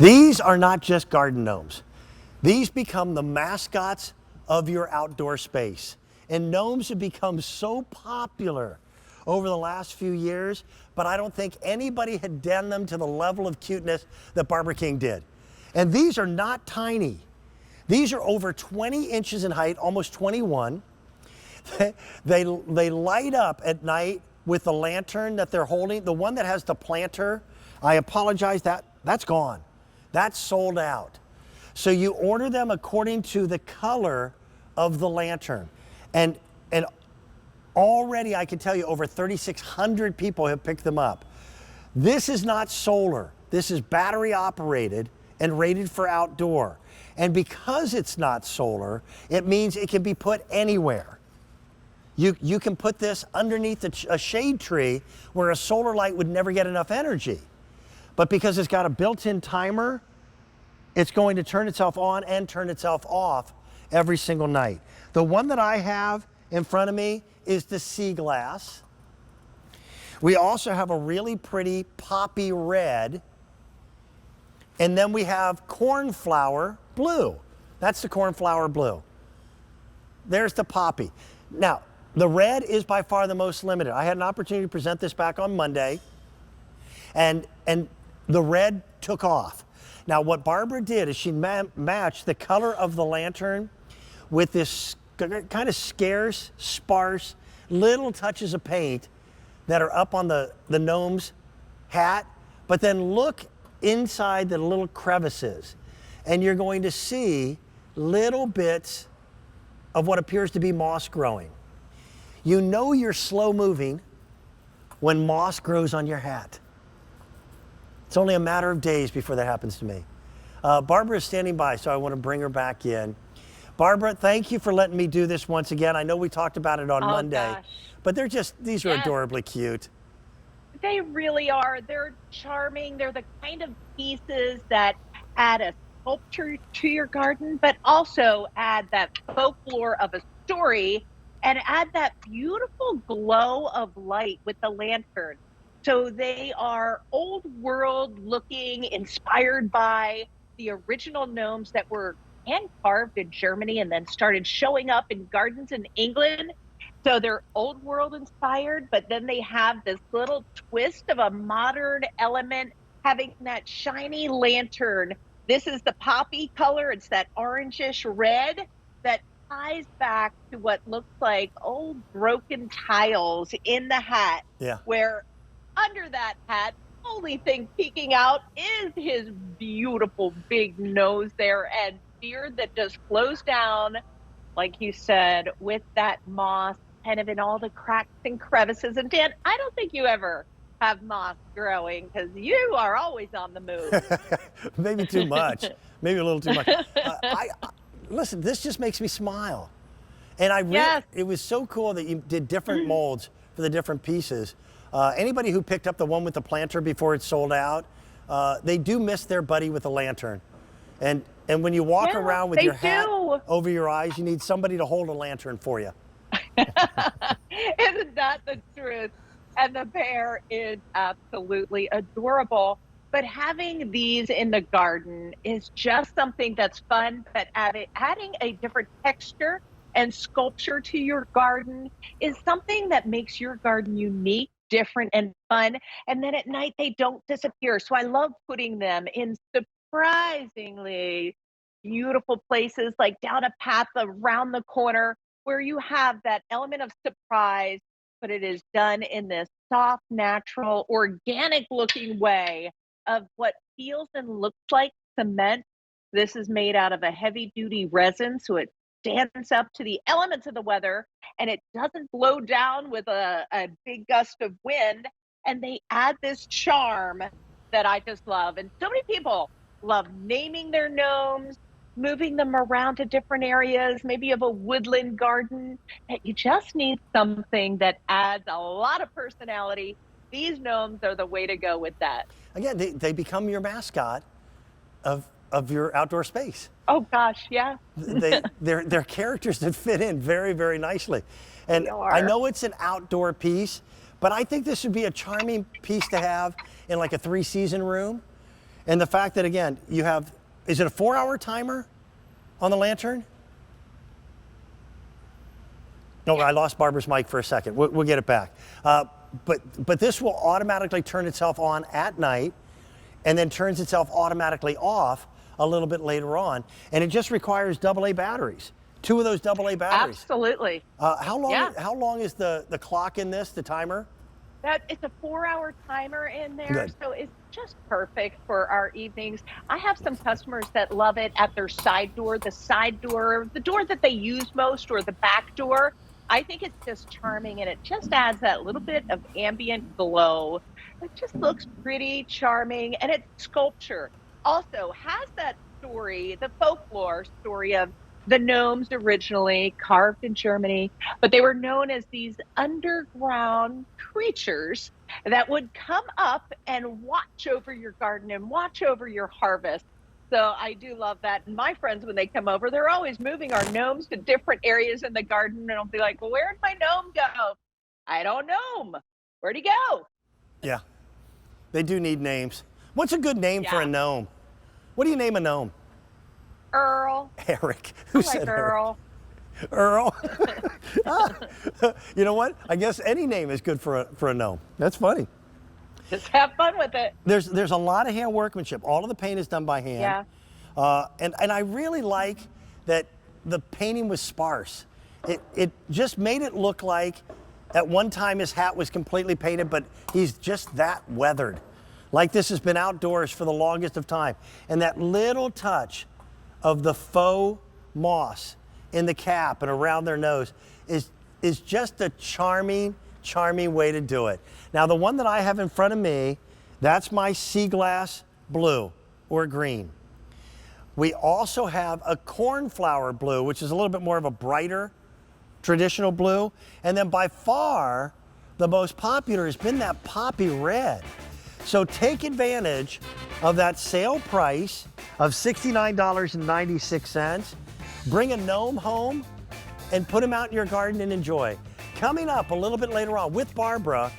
These are not just garden gnomes. These become the mascots of your outdoor space. And gnomes have become so popular over the last few years, but I don't think anybody had done them to the level of cuteness that Barbara King did. And these are not tiny. These are over 20 inches in height, almost 21. They light up at night with the lantern that they're holding. The one that has the planter, I apologize, that's gone. That's sold out. So you order them according to the color of the lantern. And already I can tell you over 3,600 people have picked them up. This is not solar. This is battery operated and rated for outdoor. And because it's not solar, it means it can be put anywhere. You can put this underneath a shade tree where a solar light would never get enough energy. But because it's got a built-in timer, it's going to turn itself on and turn itself off every single night. The one that I have in front of me is the sea glass. We also have a really pretty poppy red. And then we have cornflower blue. That's the cornflower blue. There's the poppy. Now, the red is by far the most limited. I had an opportunity to present this back on Monday, and the red took off. Now, what Barbara did is she matched the color of the lantern with this kind of scarce, sparse, little touches of paint that are up on the gnome's hat, but then look inside the little crevices, and you're going to see little bits of what appears to be moss growing. You know you're slow moving when moss grows on your hat. It's only a matter of days before that happens to me. Barbara is standing by, so I want to bring her back in. Barbara, thank you for letting me do this once again. I know we talked about it on Monday, gosh. but these are Yes. adorably cute. They really are. They're charming. They're the kind of pieces that add a sculpture to your garden, but also add that folklore of a story and add that beautiful glow of light with the lantern. So they are old world looking, inspired by the original gnomes that were hand carved in Germany and then started showing up in gardens in England. So they're old world inspired, but then they have this little twist of a modern element, having that shiny lantern. This is the poppy color. It's that orangish red that ties back to what looks like old broken tiles in the hat. Yeah. Where under that hat, only thing peeking out is his beautiful big nose there and beard that just flows down, like you said, with that moss kind of in all the cracks and crevices. And Dan, I don't think you ever have moss growing because you are always on the move. Maybe too much, maybe a little too much. Listen, this just makes me smile. And Yes. it was so cool that you did different molds for the different pieces. Anybody who picked up the one with the planter before it sold out, they do miss their buddy with the lantern. And when you walk around with your hat over your eyes, you need somebody to hold a lantern for you. Isn't that the truth? And the bear is absolutely adorable. But having these in the garden is just something that's fun, but adding a different texture and sculpture to your garden is something that makes your garden unique, different, and fun. And then at night, they don't disappear. So I love putting them in surprisingly beautiful places, like down a path around the corner where you have that element of surprise, but it is done in this soft, natural, organic looking way of what feels and looks like cement. This is made out of a heavy duty resin, so it stands up to the elements of the weather and it doesn't blow down with a big gust of wind. And they add this charm that I just love. And so many people love naming their gnomes, moving them around to different areas, maybe of a woodland garden, that you just need something that adds a lot of personality. These gnomes are the way to go with that. Again, they become your mascot of your outdoor space. Oh gosh, yeah. They're characters that fit in very, very nicely. And They are. I know it's an outdoor piece, but I think this would be a charming piece to have in like a 3-season room. And the fact that, again, you have, is it a 4-hour timer on the lantern? No, I lost Barbara's mic for a second. We'll get it back. But this will automatically turn itself on at night and then turns itself automatically off a little bit later on. And it just requires AA batteries. 2 of those AA batteries. Absolutely. How long is the clock in this, the timer? It's a 4-hour timer in there, Good. so it's just perfect for our evenings. I have some customers that love it at their side door, the door that they use most, or the back door. I think it's just charming, and it just adds that little bit of ambient glow. It just looks pretty, charming, and it's sculpture. Also has that story, the folklore story of the gnomes originally carved in Germany, but they were known as these underground creatures that would come up and watch over your garden and watch over your harvest. So I do love that. And my friends, when they come over, they're always moving our gnomes to different areas in the garden. And I'll be like, well, where'd my gnome go? I don't know. Where'd he go? Yeah, they do need names. What's a good name for a gnome? What do you name a gnome? Earl. Eric. Who said Earl? Earl. You know what? I guess any name is good for a gnome. That's funny. Just have fun with it. There's a lot of hand workmanship. All of the paint is done by hand. Yeah. And I really like that the painting was sparse. It just made it look like at one time his hat was completely painted, but he's just that weathered. Like this has been outdoors for the longest of time. And that little touch of the faux moss in the cap and around their nose is just a charming way to do it. Now the one that I have in front of me, that's my sea glass blue or green. We also have a cornflower blue, which is a little bit more of a brighter traditional blue. And then by far, the most popular has been that poppy red. So take advantage of that sale price of $69.96. Bring a gnome home and put him out in your garden and enjoy. Coming up a little bit later on with Barbara,